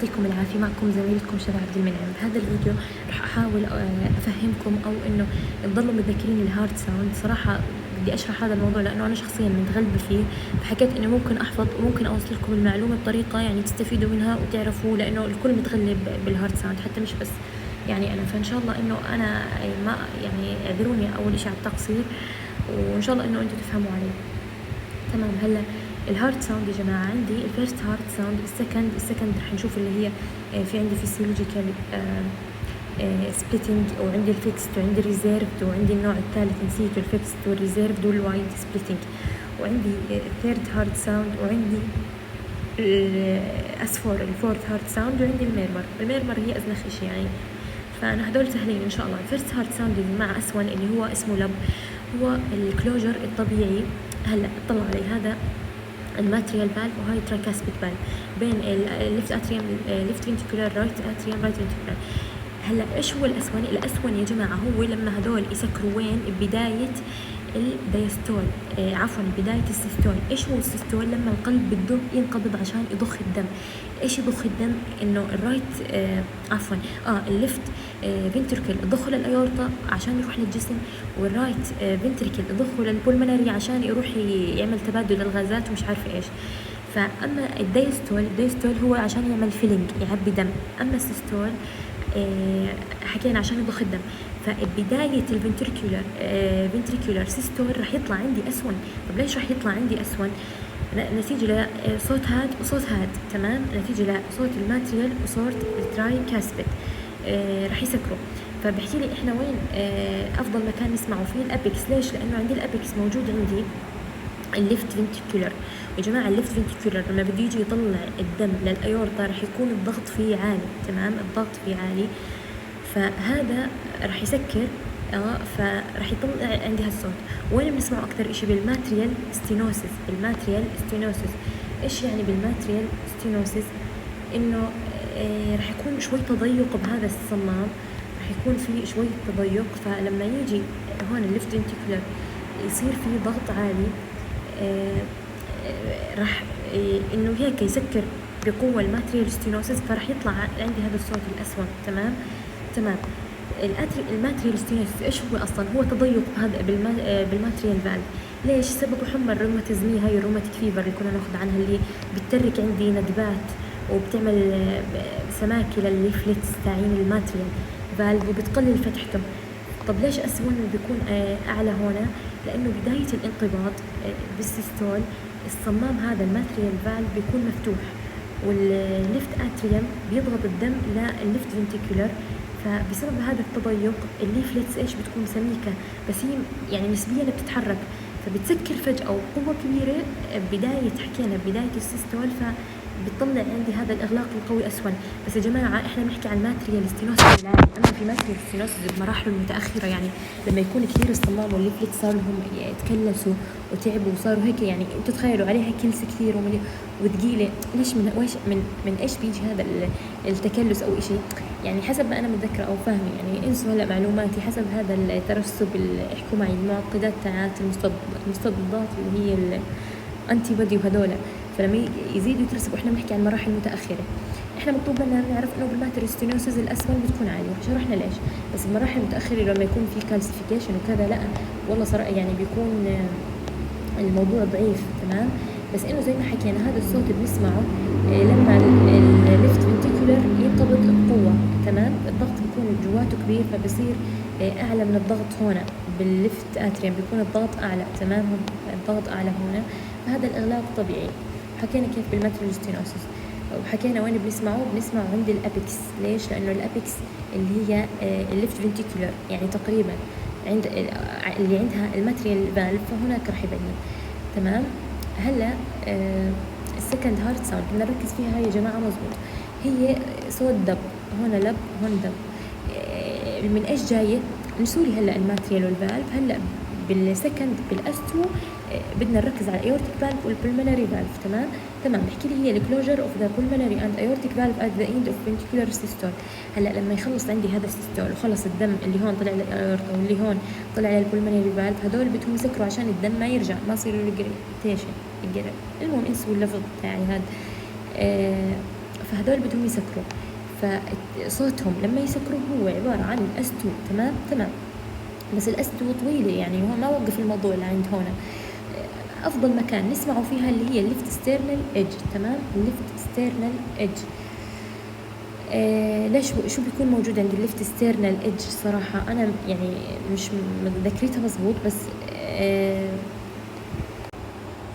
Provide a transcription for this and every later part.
يعطيكم العافية. معكم زميلتكم شذى عبد المنعم. بهذا الفيديو راح أحاول أفهمكم أو إنه تضلوا متذكرين الهارت ساوند. صراحة بدي أشرح هذا الموضوع لأنه أنا شخصيا متغلبة فيه، فحكيت إنه ممكن أحفظ وممكن أوصل لكم المعلومة بطريقة يعني تستفيدوا منها وتعرفوا، لأنه الكل متغلب بالهارت ساوند حتى مش بس يعني أنا. فإن شاء الله إنه أنا ما يعني اعذروني أول إشي على التقصير، وإن شاء الله إنه أنتوا تفهموا علي تمام. هلا الهارت ساوند يا جماعه، عندي الفيرست هارت ساوند، السكند رح نشوف اللي هي في عندي فيسيولوجيكال سبليتنج، وعندي الفيكست وعندي الريزيرفد، وعندي النوع الثالث نسيته الفيكست والريزيرفد والوايد سبليتنج، وعندي الثيرد هارت ساوند، وعندي الفورث هارت ساوند، وعندي الميرمر هي ازنخ شيء يعني. فانا هدول سهلين ان شاء الله. الفيرست هارت ساوند يا جماعه اسون اللي هو اسمه لب، هو الكلوجر الطبيعي. هلا اطلع علي هذا الماتريال فالف وهاي ترايكاسبيد فالف بين الليفت اتريوم ليفت فينتيكولار رايت اتريوم رايت فينتيكولار. هلا ايش هو الاسون؟ الاسون يا جماعه هو لما هدول يسكروا وين؟ بدايه الدايستول، عفوا بدايه السيستول. ايش هو السيستول؟ لما القلب بده ينقبض عشان يضخ الدم. ايش يضخ الدم؟ انه الرايت الليفت فينتركل يضخه للايورتا عشان يروح للجسم، والرايت فينتركل يضخه للبولمنري عشان يروح يعمل تبادل الغازات ومش عارفه ايش. فاما الدايستول هو عشان يعمل فيلينج يعبي دم، اما السيستول حكينا عشان يضخ الدم. فبداية الفنتريكولار سيستول رح يطلع عندي أسون. طب ليش رح يطلع عندي أسون؟ نتيجة لصوت هاد وصوت هاد، تمام، نتيجة لصوت الماتريال وصوت التراي كاسبت رح يسكروا. فبحكي لي احنا وين افضل مكان نسمعه فيه؟ الابيكس. ليش؟ لانه عندي الابيكس موجود عندي الليفت فينتيكولر. يا جماعه الليفت فينتيكولر لما بده يجي يطلع الدم للايورتا رح يكون الضغط فيه عالي، تمام، الضغط فيه عالي، فهذا رح يسكر فرح يطلع عندي هالصوت. وين بنسمعه اكثر شيء؟ بالماتريال ستينوسيس. ايش يعني بالماتريال ستينوسيس؟ انه رح يكون شوي تضيق بهذا الصمام، رح يكون في شوي تضيق، فلما يجي هون الليفت فينتيكولر يصير فيه ضغط عالي راح انه هيك يسكر بقوه الماتريال ستينوسيس، فرح يطلع عندي هذا الصوت الاسود. تمام. الماتريال ستينوسيس ايش هو اصلا؟ هو تضيق هذا بالماتريال فالف. ليش؟ سببه حمى الروماتيزميه، هاي الروماتيك فيفر اللي كنا ناخذ عنها، اللي بتترك عندي ندبات وبتعمل سماكه للليفلتس تاعين الماتريال فالف وبتقلل فتحته. طب ليش اسون بيكون اعلى هنا؟ لانه بدايه الانقباض بالسيستول الصمام هذا الماتريال فالف بيكون مفتوح، والليفت اتريوم بيضغط الدم للليفت فينتيكولر، فبسبب هذا التضيق الليفلتس ايش بتكون سميكه، بس هي يعني نسبيا بتتحرك، فبتسكر فجأة وقوة كبيرة حكينا بداية السيستول، فبتطلع عندي هذا الإغلاق القوي أسون. بس يا جماعة إحنا بنحكي عن ماتريال ستينوسيس الآن، أما في ماتريال ستينوسيس بمراحله المتأخرة، يعني لما يكون كثير الصمام والليفلت صار لهم يتكلسوا وتعبوا وصاروا هيك، يعني انتوا تخيلوا عليها كلسة كثير وثقيلة. ليش من ايش بيجي هذا التكلس او شيء؟ يعني حسب ما انا متذكره او فاهمه، يعني انسوا هلا معلوماتي، حسب هذا الترسب احكوا معي المعقدات تاعت المستضدات اللي هي الانتي بودي وهذول، فلما يزيدوا يترسبوا احنا بنحكي عن مراحل متاخره. احنا مطلوب منا نعرف انه بالماتريال ستينوسيس الاسفل بتكون عاليه، شرحنا ليش، بس المراحل المتاخره لما يكون في كالسيفيكيشن وكذا لا والله صراحه يعني بيكون الموضوع ضعيف، تمام. بس انه زي ما حكينا هذا الصوت بنسمعه لما الليفت فينتيكولر ينقبض بقوه، تمام، الضغط بيكون جواته كبير فبصير اعلى من الضغط هنا بالليفت اتريوم، بيكون الضغط اعلى، تمام، الضغط اعلى هنا، فهذا الاغلاق طبيعي. حكينا كيف بالماتريال ستينوسيس، وحكينا وين بنسمعه عند الابيكس. ليش؟ لانه الابيكس اللي هي الليفت فينتيكولر، يعني تقريبا عند اللي عندها الماتريال فالف، فهناك رح يبين، تمام. هلا السكند هارت ساوند بدنا نركز فيها هاي يا جماعه، مزبوط، هي صوت دب، هون لب هون دب. من ايش جايه؟ نسولي هلا الماتريال والفالف. هلا بالسكند بالاسترو بدنا نركز على الايورتيك فالف والبلمونري فالف، تمام. نحكي لي هي الكلوجر اوف ذا pulmonary and aortic valve at the end of ventricular systole. هلا لما يخلص عندي هذا السيستول وخلص الدم اللي هون طلع للايورتا واللي هون طلع للبلمونري فالف، هدول بدهم يسكروا عشان الدم ما يرجع، ما يصير له الجريتيشن. المهم انسوا اللفظ تاعي هذا. فهدول بدهم يسكروا، فصوتهم لما يسكروا هو عبارة عن الاس 2. تمام تمام. بس الاس 2 طويلة، يعني هو ما وقف الموضوع لعند هون. افضل مكان نسمعه فيها اللي هي الليفت ستيرنال ايدج. تمام، الليفت ستيرنال ايدج. ليش شو بيكون موجود عند الليفت ستيرنال ايدج؟ صراحة انا يعني مش متذكريتها مزبوط، بس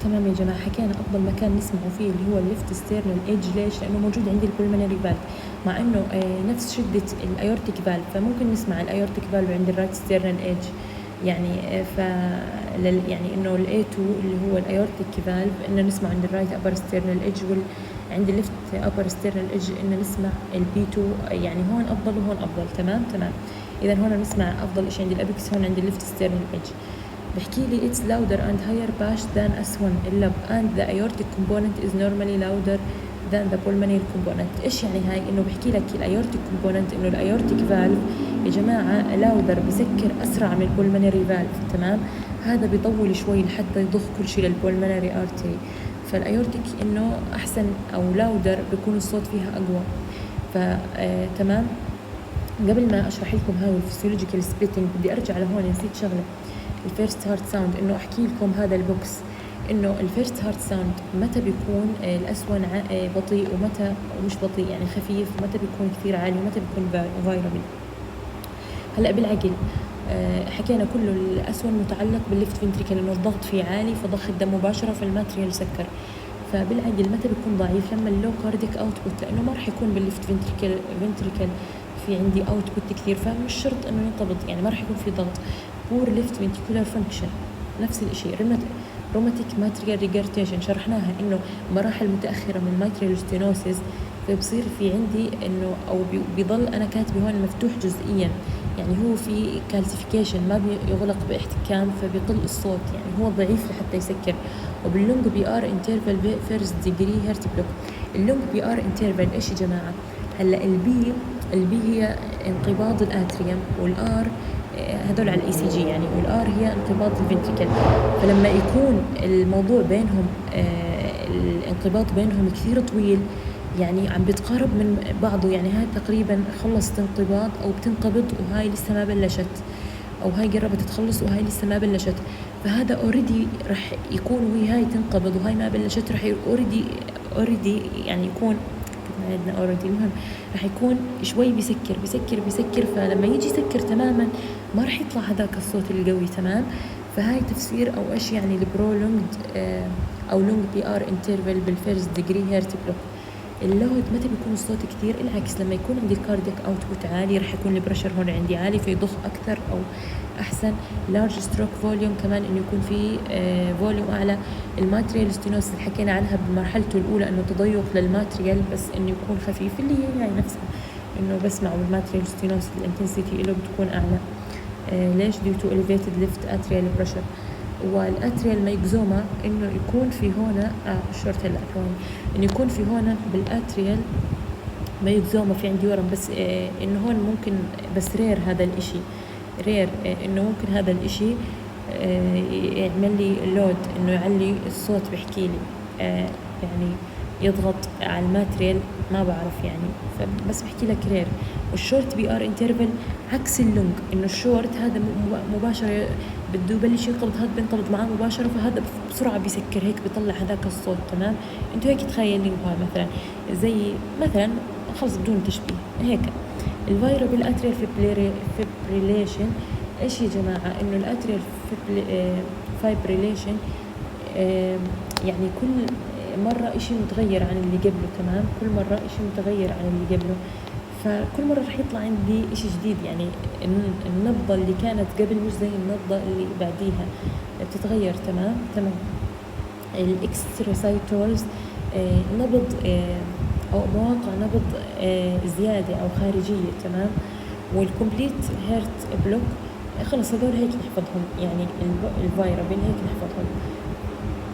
تمام يا جماعة، حكينا أفضل مكان نسمعه فيه اللي هو الليفت ستيرنال ايدج. ليش؟ لأنه موجود عند البولمنري فالف، مع إنه نفس شدة الأيورتيك فالف، فممكن نسمع الأيورتيك فالف عند الرايت ستيرنال ايدج. يعني يعني إنه ال A2 اللي هو الأيورتيك فالف إنه نسمع عند الرايت أبر ستيرنال ايدج، عند الليفت أبر ستيرنال ايدج إنه نسمع ال B2. يعني هون أفضل وهون أفضل. تمام تمام. إذا هون نسمع أفضل إشي عند الأبيكس، هون عند الليفت ستيرنال ايدج. بحكي لي it's louder and higher pitched than S1 اللب and the aortic component is normally louder than the pulmonary component. إيش يعني هاي؟ إنه بحكي لك الأيورتيك component إنه الأيورتيك فالف يا جماعة louder، بسكر أسرع من البولمنري فالف. تمام، هذا بيطول شوي لحتى يضخ كل شيء للبولمنري artery. فالأيورتيك إنه أحسن أو louder بيكون الصوت فيها أقوى. تمام. قبل ما أشرح لكم هاي الفسيولوجيكال سبليتنج بدي أرجع لهون، نسيت شغلة. الفيرست هارت ساوند، انه احكي لكم هذا البوكس انه الفيرست هارت ساوند متى بيكون الاسون بطيء ومتى مش بطيء، يعني خفيف، ومتى بيكون كثير عالي ومتى بيكون فايربل. هلا بالعقل حكينا كله الاسون متعلق بالليفت فنتريكل، انه الضغط فيه عالي فضخ الدم مباشره فالماتريال سكر. فبالعقل متى بيكون ضعيف؟ لما اللو كارديك اوتبوت، لانه ما راح يكون بالليفت فنتريكل في عندي اوتبوت كثير، فمش شرط انه ينقبض، يعني ما راح يكون في ضغط. بور ليفت فنتريكولار فانكشن نفس الشيء. روماتيك ماتريال ريجارتيشن شرحناها، انه مراحل متاخره من ماتريال ستينوسيس، فبصير في عندي انه او بيضل انا كاتبه هون مفتوح جزئيا، يعني هو في كالسيفيكيشن ما بيغلق باحتكام فبيقل الصوت، يعني هو ضعيف لحتى يسكر. وباللونج بي ار انترفال فيرست ديجري هيرت بلوك. اللونج بي ار انترفال ايش يا جماعه؟ هلا البي هي انقباض الاتريوم، والار هدول على الاي سي جي يعني، والار هي انقباض الفنتريكل. فلما يكون الموضوع بينهم الانقباض بينهم كثير طويل، يعني عم بتقارب من بعضه، يعني هاي تقريبا خلصت انقباض او بتنقبض وهاي لسه ما بلشت، او هاي قربت تخلص وهاي لسه ما بلشت، فهذا اوريدي رح يكون وهي هاي تنقبض وهاي ما بلشت، رح اوريدي يعني يكون عندنا اوريدي. المهم رح يكون شوي بيسكر، فلما يجي يسكر تماما ما رح يطلع هذاك الصوت القوي. تمام. فهاي تفسير او ايش يعني البرولونجد او لونج بي ار انترفال بالفيرست ديجري هيرت بلوك. اللود متى بيكون الصوت كثير؟ العكس، لما يكون عندي الكاردياك اوتبوت عالي رح يكون البريشر هون عندي عالي فيضخ اكثر او احسن. لارج ستروك فوليوم كمان انه يكون في فوليوم اعلى. الماتريال ستينوس اللي حكينا عنها بمرحلته الاولى انه تضيق للماتريال بس انه يكون خفيف، اللي هي يعني نفسها انه بسمعوا بالماتريال ستينوس الانتنسيتي له بتكون اعلى. ليش؟ due to elevated left atrial pressure. والاتريال مايكزوما انه يكون في هنا شورت هلا ثواني، انه يكون في هنا بالاتريال مايكزوما في عندي ورم، بس انه هون ممكن، بس رير هذا الاشي، رير انه ممكن هذا الاشي يعمل لي لود، انه يعلي الصوت، بحكي لي يعني يضغط على الماتريال، ما بعرف يعني، فبس بحكي لك رير. والشورت بي ار انترفال عكس اللونج، انه الشورت هذا مباشره بده يبلش ينقبض، هذا بينقبض معاه مباشره، فهذا بسرعه بيسكر، هيك بيطلع هذاك الصوت. تمام. انتوا هيك تخيلوها مثلا، زي مثلا خلص بدون تشبيه هيك الفايربل اتريال فيبريليشن. ايش يا جماعه؟ انه الاتريال فايبريليشن يعني كل مرة إشي متغير عن اللي قبله. تمام، كل مرة إشي متغير عن اللي قبله، فكل مرة رح يطلع عندي إشي جديد، يعني النبضة اللي كانت قبل مش زي النبضة اللي بعديها، بتتغير. تمام تمام. الاكستروسايتولز نبض أو مواقع نبض زيادة أو خارجية. تمام. والكومبليت هيرت بلوك خلص هذول هيك نحفظهم، يعني الفايربل هيك نحفظهم.